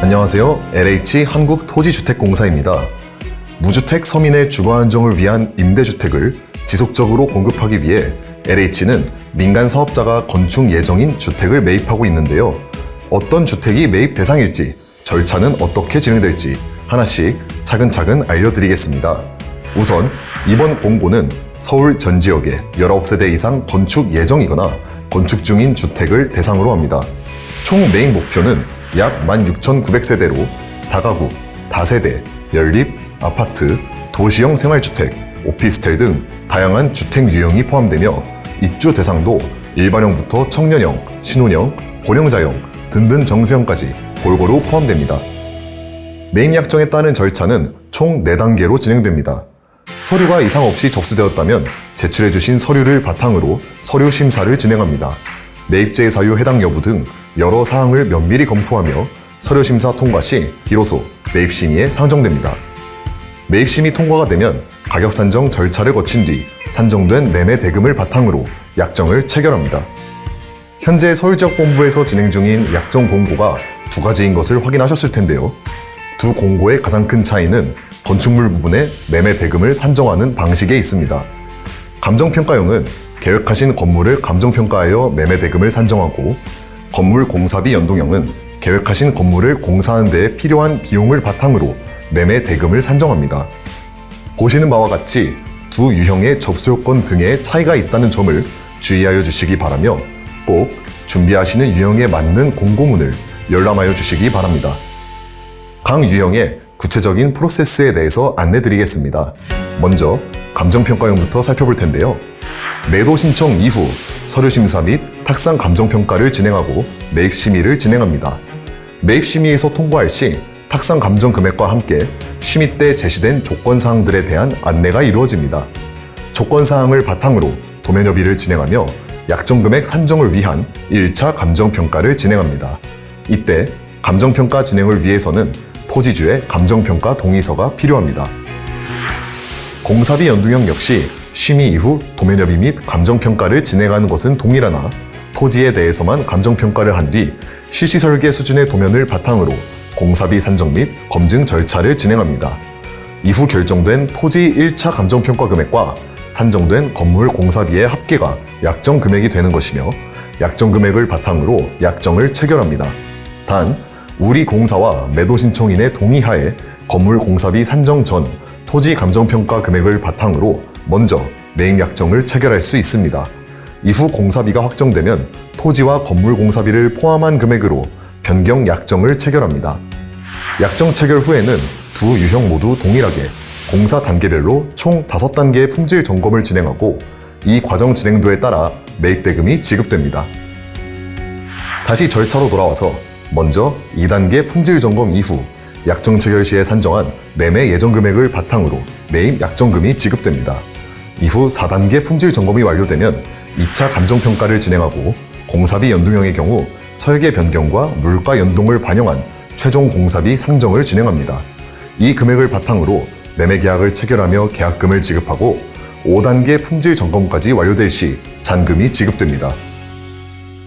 안녕하세요. LH 한국토지주택공사입니다. 무주택 서민의 주거 안정을 위한 임대주택을 지속적으로 공급하기 위해 LH는 민간 사업자가 건축 예정인 주택을 매입하고 있는데요. 어떤 주택이 매입 대상일지, 절차는 어떻게 진행될지 하나씩 차근차근 알려드리겠습니다. 우선 이번 공고는 서울 전 지역에 19세대 이상 건축 예정이거나 건축 중인 주택을 대상으로 합니다. 총 매입 목표는 약 16,900세대로 다가구, 다세대, 연립, 아파트, 도시형 생활주택, 오피스텔 등 다양한 주택 유형이 포함되며 입주 대상도 일반형부터 청년형, 신혼형, 고령자형, 등등 정수형까지 골고루 포함됩니다. 매입 약정에 따른 절차는 총 4단계로 진행됩니다. 서류가 이상 없이 접수되었다면 제출해주신 서류를 바탕으로 서류 심사를 진행합니다. 매입제 사유 해당 여부 등 여러 사항을 면밀히 검토하며 서류 심사 통과 시 비로소 매입 심의에 상정됩니다. 매입 심의 통과가 되면 가격 산정 절차를 거친 뒤 산정된 매매 대금을 바탕으로 약정을 체결합니다. 현재 서울지역본부에서 진행 중인 약정 공고가 2가지인 것을 확인하셨을 텐데요. 두 공고의 가장 큰 차이는 건축물 부분의 매매 대금을 산정하는 방식에 있습니다. 감정평가형은 계획하신 건물을 감정평가하여 매매 대금을 산정하고, 건물 공사비 연동형은 계획하신 건물을 공사하는 데 필요한 비용을 바탕으로 매매 대금을 산정합니다. 보시는 바와 같이 두 유형의 접수 요건 등의 차이가 있다는 점을 주의하여 주시기 바라며 꼭 준비하시는 유형에 맞는 공고문을 열람하여 주시기 바랍니다. 각 유형의 구체적인 프로세스에 대해서 안내드리겠습니다. 먼저 감정평가형부터 살펴볼 텐데요. 매도 신청 이후 서류 심사 및 탁상 감정평가를 진행하고 매입 심의를 진행합니다. 매입 심의에서 통과할 시 탁상 감정 금액과 함께 심의 때 제시된 조건 사항들에 대한 안내가 이루어집니다. 조건 사항을 바탕으로 도면 협의를 진행하며 약정 금액 산정을 위한 1차 감정평가를 진행합니다. 이때 감정평가 진행을 위해서는 토지주의 감정평가 동의서가 필요합니다. 공사비 연동형 역시 심의 이후 도면협의 및 감정평가를 진행하는 것은 동일하나 토지에 대해서만 감정평가를 한 뒤 실시설계 수준의 도면을 바탕으로 공사비 산정 및 검증 절차를 진행합니다. 이후 결정된 토지 1차 감정평가 금액과 산정된 건물 공사비의 합계가 약정 금액이 되는 것이며 약정 금액을 바탕으로 약정을 체결합니다. 단, 우리 공사와 매도 신청인의 동의하에 건물 공사비 산정 전 토지 감정평가 금액을 바탕으로 먼저 매입 약정을 체결할 수 있습니다. 이후 공사비가 확정되면 토지와 건물 공사비를 포함한 금액으로 변경 약정을 체결합니다. 약정 체결 후에는 두 유형 모두 동일하게 공사 단계별로 총 5단계의 품질 점검을 진행하고 이 과정 진행도에 따라 매입 대금이 지급됩니다. 다시 절차로 돌아와서 먼저 2단계 품질 점검 이후 약정 체결 시에 산정한 매매 예정 금액을 바탕으로 매입 약정금이 지급됩니다. 이후 4단계 품질 점검이 완료되면 2차 감정평가를 진행하고 공사비 연동형의 경우 설계 변경과 물가 연동을 반영한 최종 공사비 상정을 진행합니다. 이 금액을 바탕으로 매매 계약을 체결하며 계약금을 지급하고 5단계 품질 점검까지 완료될 시 잔금이 지급됩니다.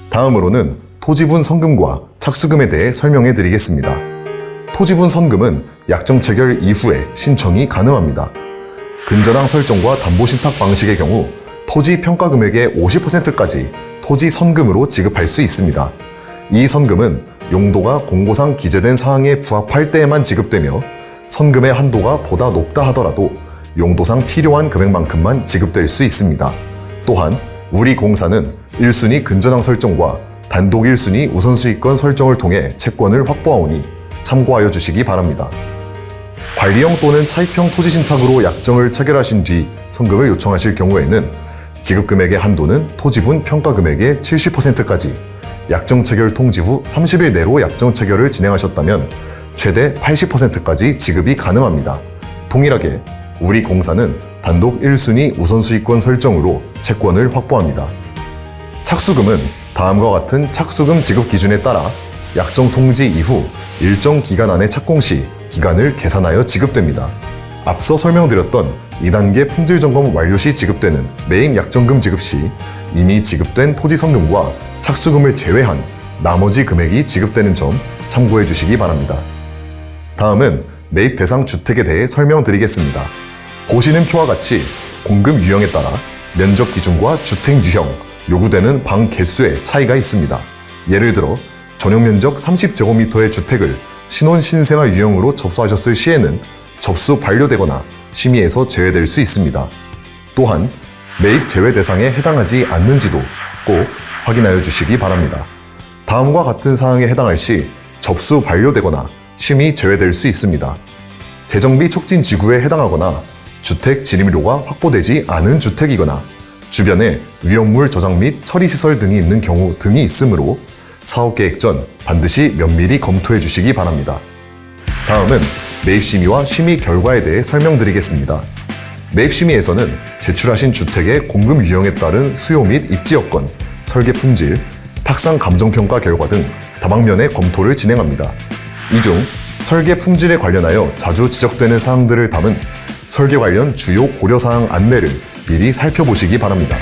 다음으로는 토지분 선금과 착수금에 대해 설명해 드리겠습니다. 토지분 선금은 약정 체결 이후에 신청이 가능합니다. 근저당 설정과 담보신탁 방식의 경우 토지 평가 금액의 50%까지 토지 선금으로 지급할 수 있습니다. 이 선금은 용도가 공고상 기재된 사항에 부합할 때에만 지급되며 선금의 한도가 보다 높다 하더라도 용도상 필요한 금액만큼만 지급될 수 있습니다. 또한 우리 공사는 1순위 근저당 설정과 단독 1순위 우선수익권 설정을 통해 채권을 확보하오니 참고하여 주시기 바랍니다. 관리형 또는 차입형 토지신탁으로 약정을 체결하신 뒤 선금을 요청하실 경우에는 지급금액의 한도는 토지분 평가금액의 70%까지, 약정 체결 통지 후 30일 내로 약정 체결을 진행하셨다면 최대 80%까지 지급이 가능합니다. 동일하게 우리 공사는 단독 1순위 우선수익권 설정으로 채권을 확보합니다. 착수금은 다음과 같은 착수금 지급 기준에 따라 약정 통지 이후 일정 기간 안에 착공 시 기간을 계산하여 지급됩니다. 앞서 설명드렸던 2단계 품질점검 완료 시 지급되는 매입 약정금 지급 시 이미 지급된 토지 선금과 착수금을 제외한 나머지 금액이 지급되는 점 참고해 주시기 바랍니다. 다음은 매입 대상 주택에 대해 설명드리겠습니다. 보시는 표와 같이 공급 유형에 따라 면적 기준과 주택 유형, 요구되는 방 개수에 차이가 있습니다. 예를 들어 전용 면적 30제곱미터의 주택을 신혼 신생아 유형으로 접수하셨을 시에는 접수 반려되거나 심의에서 제외될 수 있습니다. 또한 매입 제외 대상에 해당하지 않는지도 꼭 확인하여 주시기 바랍니다. 다음과 같은 사항에 해당할 시 접수 반려되거나 심의 제외될 수 있습니다. 재정비 촉진 지구에 해당하거나 주택 진입로가 확보되지 않은 주택이거나 주변에 위험물 저장 및 처리시설 등이 있는 경우 등이 있으므로 사업계획 전 반드시 면밀히 검토해 주시기 바랍니다. 다음은 매입심의와 심의 결과에 대해 설명드리겠습니다. 매입심의에서는 제출하신 주택의 공급 유형에 따른 수요 및 입지 여건, 설계 품질, 탁상 감정평가 결과 등 다방면의 검토를 진행합니다. 이 중 설계 품질에 관련하여 자주 지적되는 사항들을 담은 설계 관련 주요 고려사항 안내를 미리 살펴보시기 바랍니다.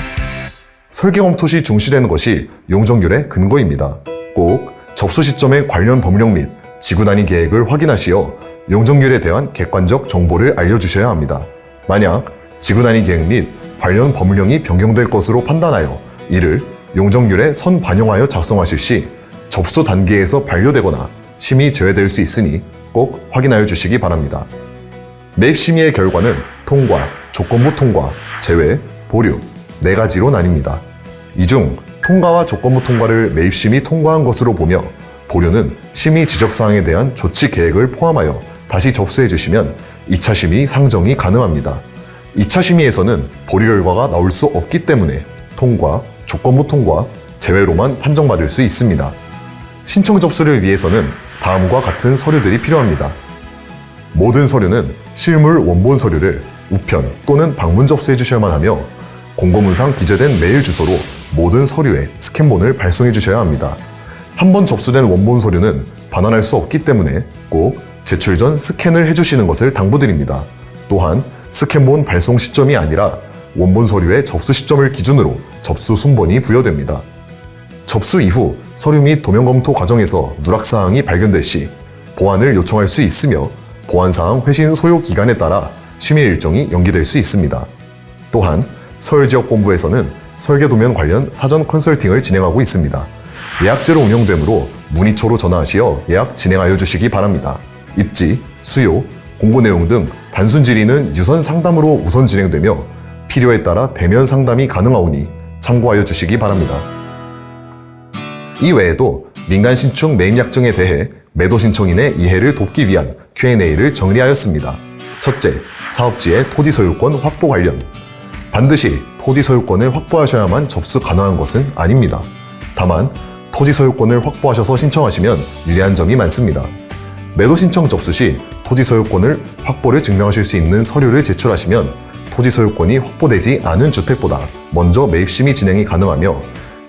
설계 검토 시 중시되는 것이 용적률의 근거입니다. 꼭 접수 시점의 관련 법령 및 지구 단위 계획을 확인하시어 용적률에 대한 객관적 정보를 알려주셔야 합니다. 만약 지구 단위 계획 및 관련 법령이 변경될 것으로 판단하여 이를 용적률에 선반영하여 작성하실 시 접수 단계에서 반려되거나 심의 제외될 수 있으니 꼭 확인하여 주시기 바랍니다. 매입 심의의 결과는 통과, 조건부 통과, 제외, 보류 4가지로 나뉩니다. 이 중 통과와 조건부 통과를 매입 심의 통과한 것으로 보며 보류는 심의 지적사항에 대한 조치 계획을 포함하여 다시 접수해 주시면 2차 심의 상정이 가능합니다. 2차 심의에서는 보류 결과가 나올 수 없기 때문에 통과, 조건부 통과, 제외로만 판정받을 수 있습니다. 신청 접수를 위해서는 다음과 같은 서류들이 필요합니다. 모든 서류는 실물 원본 서류를 우편 또는 방문 접수해 주셔야만 하며 공고문상 기재된 메일 주소로 모든 서류에 스캔본을 발송해 주셔야 합니다. 한번 접수된 원본 서류는 반환할 수 없기 때문에 꼭 제출 전 스캔을 해주시는 것을 당부드립니다. 또한 스캔본 발송 시점이 아니라 원본 서류의 접수 시점을 기준으로 접수 순번이 부여됩니다. 접수 이후 서류 및 도면 검토 과정에서 누락사항이 발견될 시 보완을 요청할 수 있으며 보완사항 회신 소요 기간에 따라 심의 일정이 연기될 수 있습니다. 또한 서울지역본부에서는 설계도면 관련 사전 컨설팅을 진행하고 있습니다. 예약제로 운영되므로 문의초로 전화하시어 예약 진행하여 주시기 바랍니다. 입지, 수요, 공고 내용 등 단순 질의는 유선 상담으로 우선 진행되며 필요에 따라 대면 상담이 가능하오니 참고하여 주시기 바랍니다. 이 외에도 민간 신축 매입 약정에 대해 매도 신청인의 이해를 돕기 위한 Q&A를 정리하였습니다. 첫째, 사업지의 토지 소유권 확보 관련. 반드시 토지 소유권을 확보하셔야만 접수 가능한 것은 아닙니다. 다만 토지 소유권을 확보하셔서 신청하시면 유리한 점이 많습니다. 매도 신청 접수 시 토지 소유권을 확보를 증명하실 수 있는 서류를 제출하시면 토지 소유권이 확보되지 않은 주택보다 먼저 매입 심의 진행이 가능하며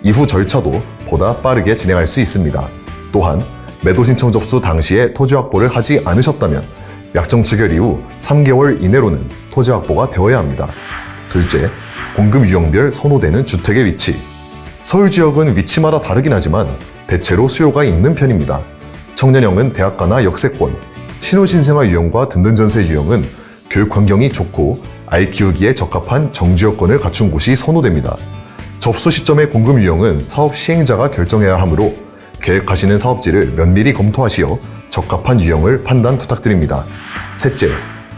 이후 절차도 보다 빠르게 진행할 수 있습니다. 또한 매도 신청 접수 당시에 토지 확보를 하지 않으셨다면 약정 체결 이후 3개월 이내로는 토지 확보가 되어야 합니다. 둘째, 공급 유형별 선호되는 주택의 위치. 서울 지역은 위치마다 다르긴 하지만 대체로 수요가 있는 편입니다. 청년형은 대학가나 역세권, 신혼신생아 유형과 든든전세 유형은 교육 환경이 좋고 아이 키우기에 적합한 정지여건을 갖춘 곳이 선호됩니다. 접수 시점의 공급 유형은 사업 시행자가 결정해야 하므로 계획하시는 사업지를 면밀히 검토하시어 적합한 유형을 판단 부탁드립니다. 셋째,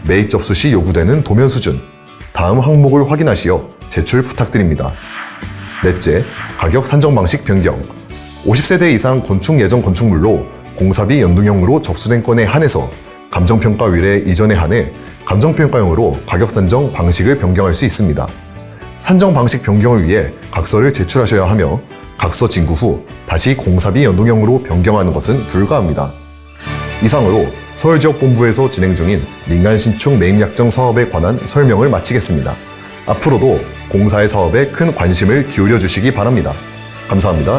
매입 접수 시 요구되는 도면 수준. 다음 항목을 확인하시어 제출 부탁드립니다. 넷째, 가격 산정 방식 변경. 50세대 이상 건축 예정 건축물로 공사비 연동형으로 접수된 건에 한해서 감정평가율에 이전에 한해 감정평가형으로 가격 산정 방식을 변경할 수 있습니다. 산정 방식 변경을 위해 각서를 제출하셔야 하며 각서 진구 후 다시 공사비 연동형으로 변경하는 것은 불가합니다. 이상으로 서울지역본부에서 진행 중인 민간신축 매입약정 사업에 관한 설명을 마치겠습니다. 앞으로도 공사의 사업에 큰 관심을 기울여 주시기 바랍니다. 감사합니다.